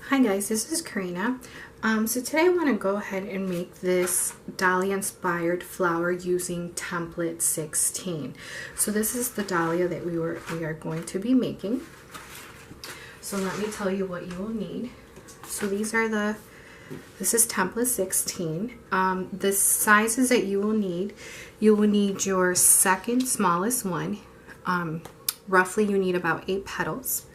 Hi guys, this is Karina. So today I want to go ahead and make this Dahlia inspired flower using template 16. So this is the Dahlia that we are going to be making. So let me tell you what you will need. So this is template 16. The sizes that you will need your second smallest one. Roughly you need about 8 petals.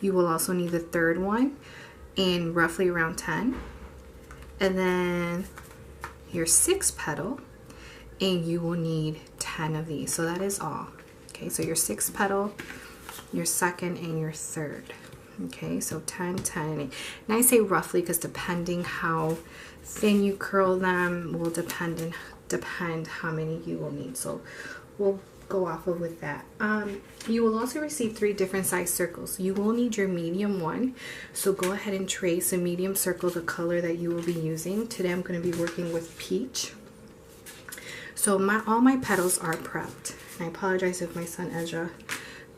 You will also need the third one in roughly around 10, and then your 6th petal, and you will need 10 of these. So that is all. Okay, so your 6th petal, your 2nd, and your 3rd. Okay, so 10, 10, and 8. And I say roughly because depending how thin you curl them will depend how many you will need. So we'll go off of with that. You will also receive 3 different size circles. You will need your medium one, so go ahead and trace a medium circle, the color that you will be using. Today I'm going to be working with peach. So all my petals are prepped. And I apologize if my son Ezra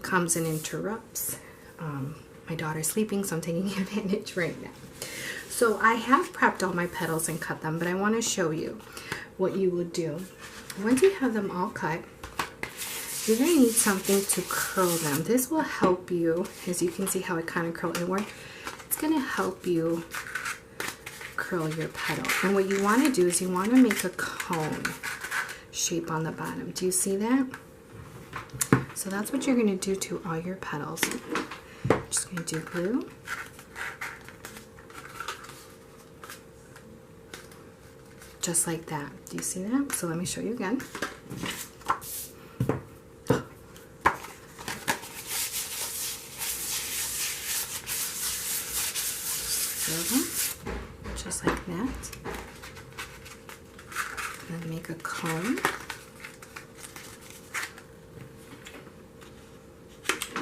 comes and interrupts. My daughter's sleeping, so I'm taking advantage right now. So I have prepped all my petals and cut them, but I want to show you what you would do. Once you have them all cut, you're going to need something to curl them. This will help you, as you can see how it kind of curled inward. It's going to help you curl your petal. And what you want to do is you want to make a cone shape on the bottom. Do you see that? So that's what you're going to do to all your petals. I'm just going to do glue. Just like that. Do you see that? So let me show you again. Just like that. And make a cone.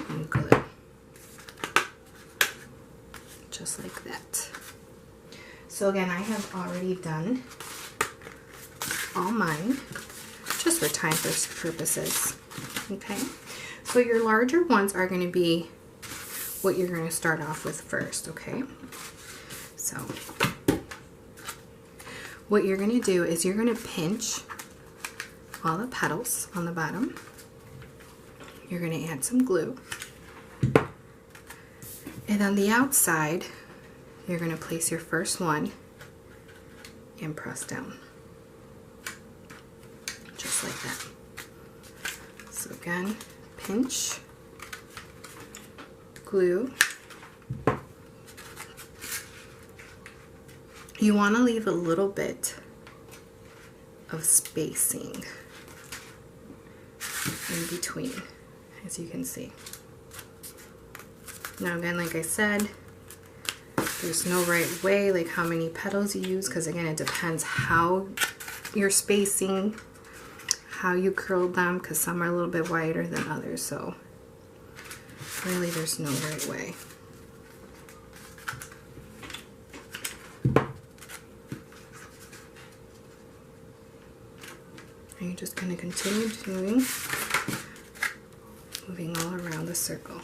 And glue. Just like that. So again, I have already done all mine, just for time purposes. Okay. So your larger ones are going to be what you're going to start off with first. Okay. So what you're going to do is you're going to pinch all the petals on the bottom. You're going to add some glue. And on the outside, you're going to place your first one and press down. Just like that. So again, pinch, glue. You want to leave a little bit of spacing in between, as you can see. Now again, like I said, there's no right way, like how many petals you use, because again, it depends how you're spacing, how you curled them, because some are a little bit wider than others, so really there's no right way. And you're just going to continue moving all around the circle.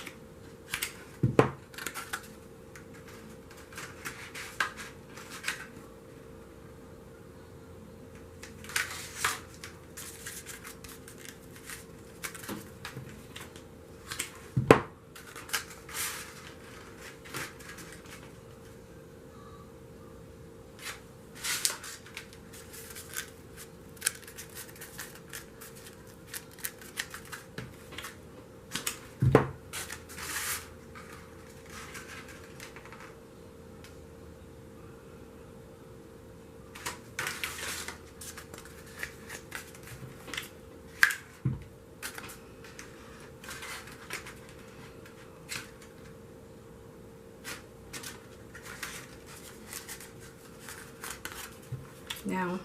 Now,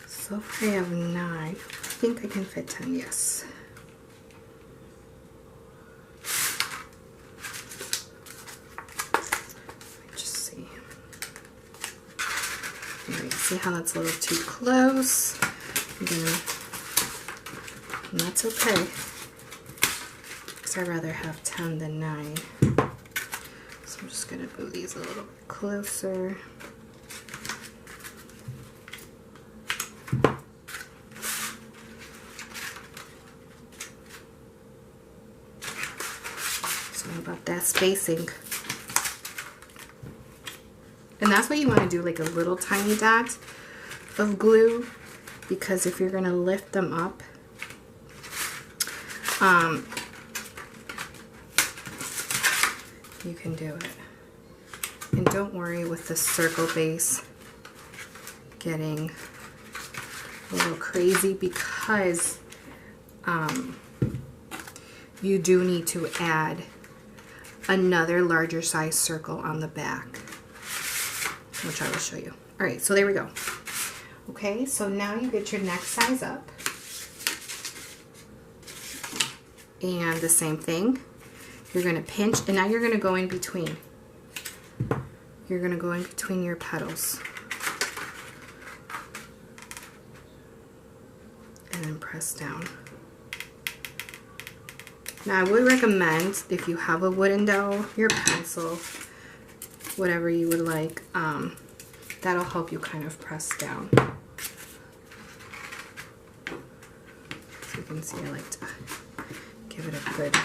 so far I have 9. I think I can fit 10, yes. Just see. Alright, see how that's a little too close? And that's okay, because I'd rather have 10 than 9. So So I'm just going to move these a little bit closer. So about that spacing. And that's what you want to do, like a little tiny dot of glue, because if you're going to lift them up, you can do it. And don't worry with the circle base getting a little crazy, because you do need to add another larger size circle on the back, which I will show you. All right, so there we go. Okay, so now you get your next size up. And the same thing. You're going to pinch, and now you're going to go in between. You're going to go in between your petals. And then press down. Now I would recommend, if you have a wooden dowel, your pencil, whatever you would like, that'll help you kind of press down. So you can see I like to give it a good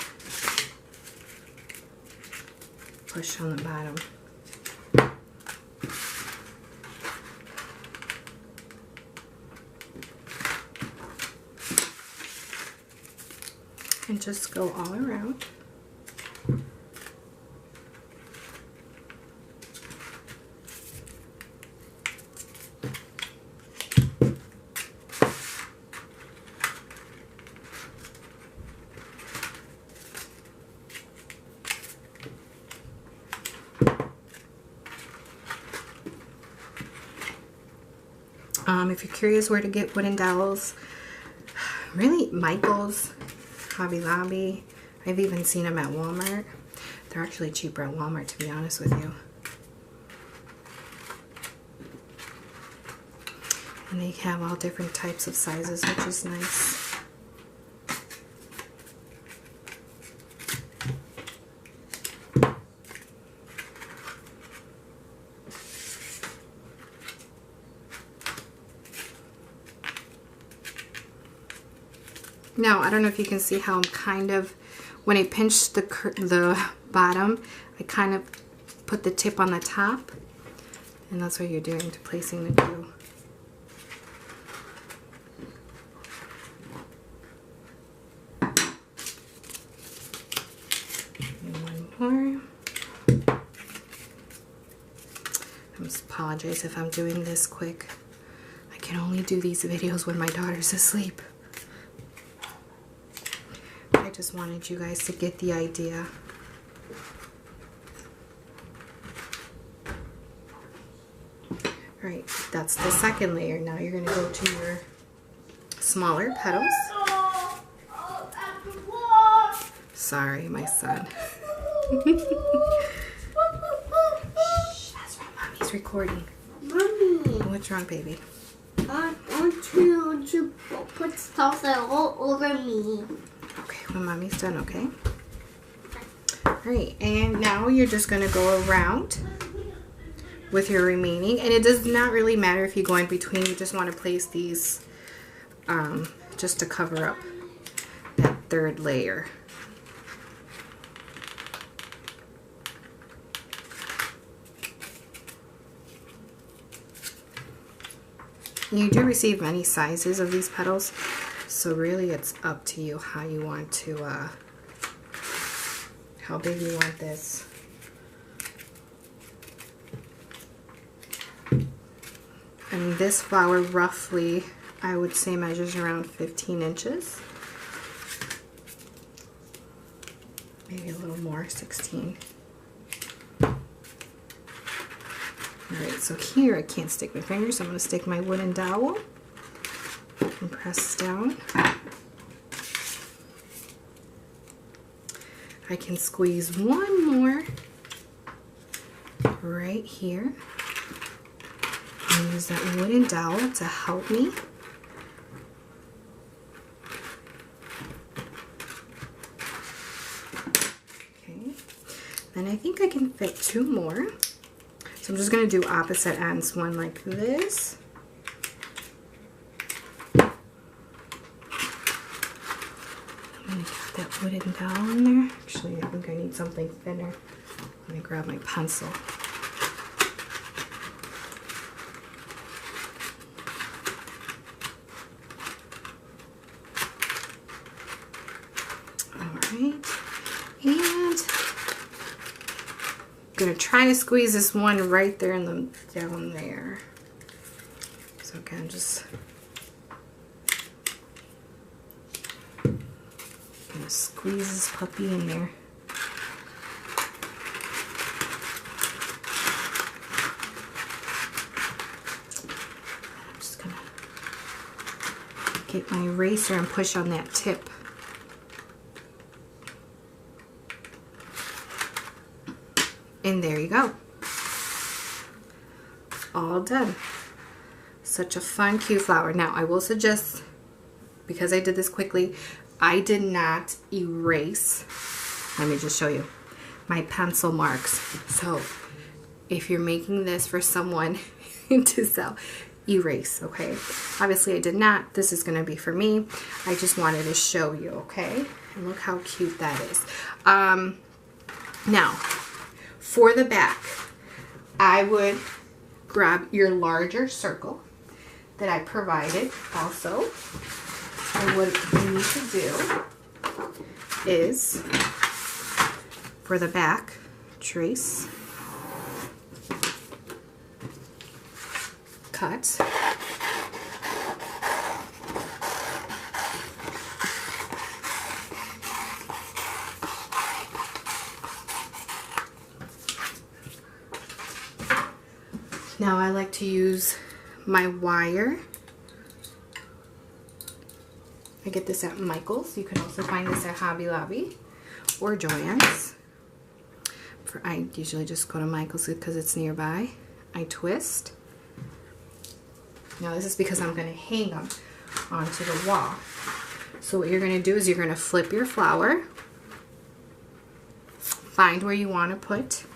push on the bottom. And just go all around. If you're curious where to get wooden dowels, really Michael's, Hobby Lobby. I've even seen them at Walmart. They're actually cheaper at Walmart, to be honest with you. And they have all different types of sizes, which is nice. Now, I don't know if you can see how I'm kind of, when I pinch the bottom, I kind of put the tip on the top, and that's what you're doing to placing the glue. And one more. I just apologize if I'm doing this quick. I can only do these videos when my daughter's asleep. I just wanted you guys to get the idea. Alright, that's the second layer. Now you're going to go to your smaller petals. Sorry, my son. Shh, that's right, Mommy's recording. Mommy. What's wrong, baby? I want to put stuff all over me. Okay, when Mommy's done, okay? Alright, and now you're just going to go around with your remaining, and it does not really matter if you go in between. You just want to place these just to cover up that third layer. You do receive many sizes of these petals, so really it's up to you how you want to, how big you want this. And this flower roughly, I would say, measures around 15 inches. Maybe a little more, 16. Alright, so here I can't stick my fingers, so I'm going to stick my wooden dowel and press down. I can squeeze one more right here and use that wooden dowel to help me. And I think I can fit 2 more. So I'm just going to do opposite ends, one like this. I'm going to get that wooden dowel in there. Actually, I think I need something thinner. Let me grab my pencil. Alright, and I'm going to try to squeeze this one right there in the down there. So again, just going to squeeze this puppy in there. I'm just going to get my eraser and push on that tip. And there you go. All done. Such a fun, cute flower. Now, I will suggest, because I did this quickly, I did not erase, let me just show you, my pencil marks. So, if you're making this for someone to sell, erase, okay? Obviously, I did not. This is going to be for me. I just wanted to show you, okay? And look how cute that is. Now, for the back, I would grab your larger circle that I provided also. And what you need to do is, for the back, trace, cut, now I like to use my wire. I get this at Michael's. You can also find this at Hobby Lobby or Joann's. I usually just go to Michael's because it's nearby. I twist. Now this is because I'm going to hang them onto the wall. So what you're going to do is you're going to flip your flower. Find where you want to put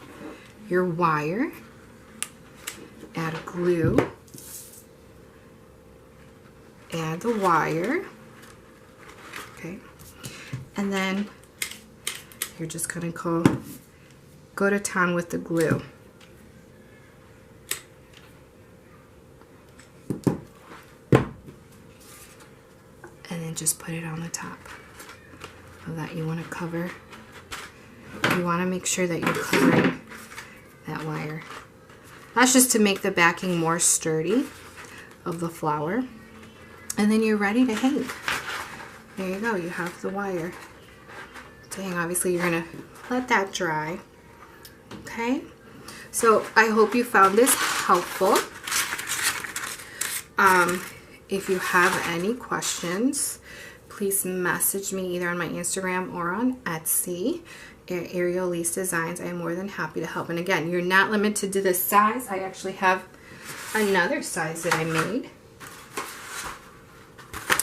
your wire. Add a glue, add the wire, okay, and then you're just going to go to town with the glue. And then just put it on the top of that. You want to cover, you want to make sure that you're covering that wire. That's just to make the backing more sturdy of the flower. And then you're ready to hang. There you go, you have the wire to hang. Obviously you're gonna let that dry. Okay, so I hope you found this helpful. If you have any questions, please message me either on my Instagram or on Etsy. Ariel Lease Designs. I am more than happy to help. And again, you're not limited to this size. I actually have another size that I made,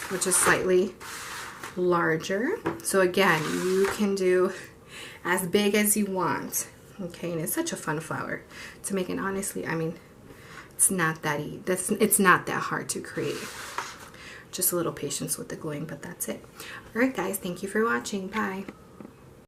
which is slightly larger. So again, you can do as big as you want. Okay, and it's such a fun flower to make. And honestly, I mean, it's not that it's not that hard to create. Just a little patience with the gluing, but that's it. All right, guys, thank you for watching. Bye.